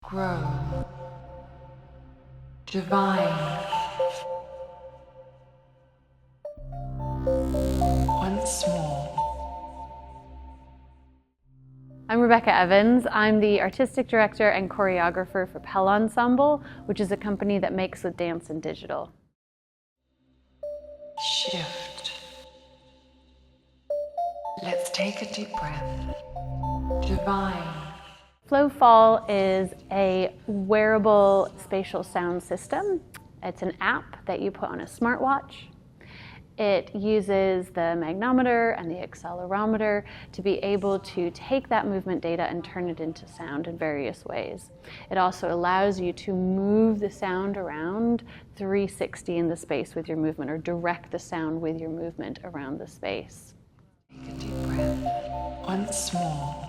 grow, divine, once more. I'm Rebecca Evans. I'm the artistic director and choreographer for Pell Ensemble, which is a company that makes with dance and digital. Shift. Let's take a deep breath. Divine. Flowfal is a wearable spatial sound system. It's an app that you put on a smartwatch. It uses the magnometer and the accelerometer to be able to take that movement data and turn it into sound in various ways. It also allows you to move the sound around 360 in the space with your movement, or direct the sound with your movement around the space. Take a deep breath. Once more.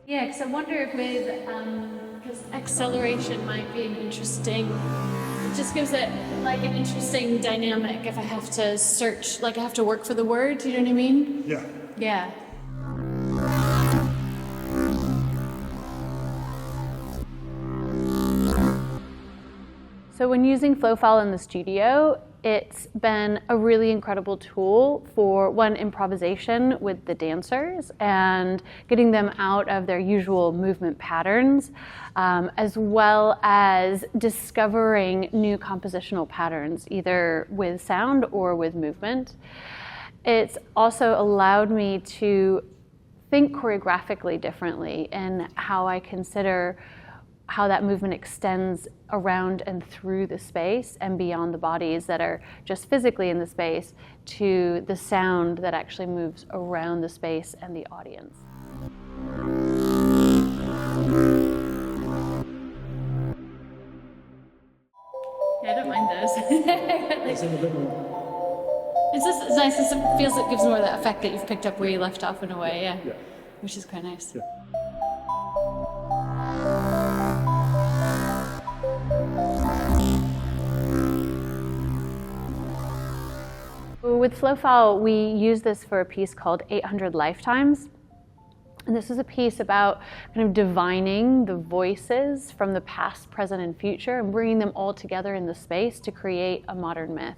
Yeah, because I wonder if because acceleration might be an interesting, it just gives it like an interesting dynamic if I have to search, like I have to work for the word, you know what I mean? Yeah. Yeah. So when using Flowfal in the studio, it's been a really incredible tool for, one, improvisation with the dancers and getting them out of their usual movement patterns, as well as discovering new compositional patterns, either with sound or with movement. It's also allowed me to think choreographically differently in how I consider how that movement extends around and through the space and beyond the bodies that are just physically in the space to the sound that actually moves around the space and the audience. Yeah, I don't mind those. It's a bit more. It's nice, it feels, it gives more of that effect that you've picked up where you left off in a way, yeah. Yeah. Which is quite nice. Yeah. With Flowfal, we use this for a piece called 800 Lifetimes. And this is a piece about kind of divining the voices from the past, present, and future and bringing them all together in the space to create a modern myth.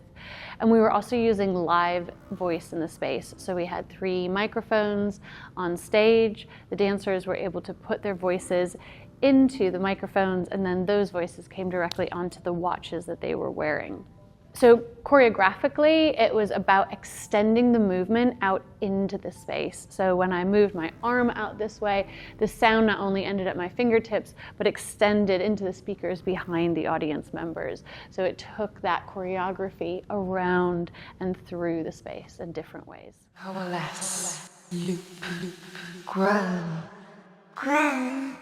And we were also using live voice in the space. So we had 3 microphones on stage. The dancers were able to put their voices into the microphones, and then those voices came directly onto the watches that they were wearing. So choreographically, it was about extending the movement out into the space. So when I moved my arm out this way, the sound not only ended at my fingertips, but extended into the speakers behind the audience members. So it took that choreography around and through the space in different ways. Coalesce. Loop. Grow. Grow.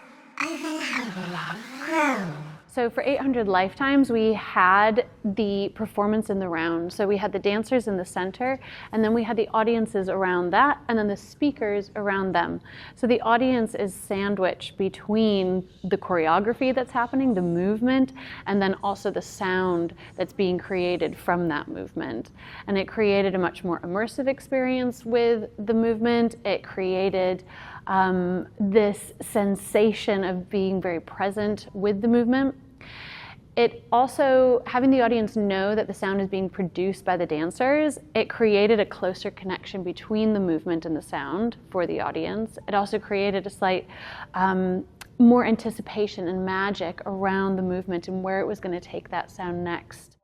Grow. So for 800 Lifetimes, we had the performance in the round. So we had the dancers in the center, and then we had the audiences around that, and then the speakers around them. So the audience is sandwiched between the choreography that's happening, the movement, and then also the sound that's being created from that movement. And it created a much more immersive experience with the movement. It created this sensation of being very present with the movement. It also, having the audience know that the sound is being produced by the dancers, it created a closer connection between the movement and the sound for the audience. It also created a slight more anticipation and magic around the movement and where it was going to take that sound next.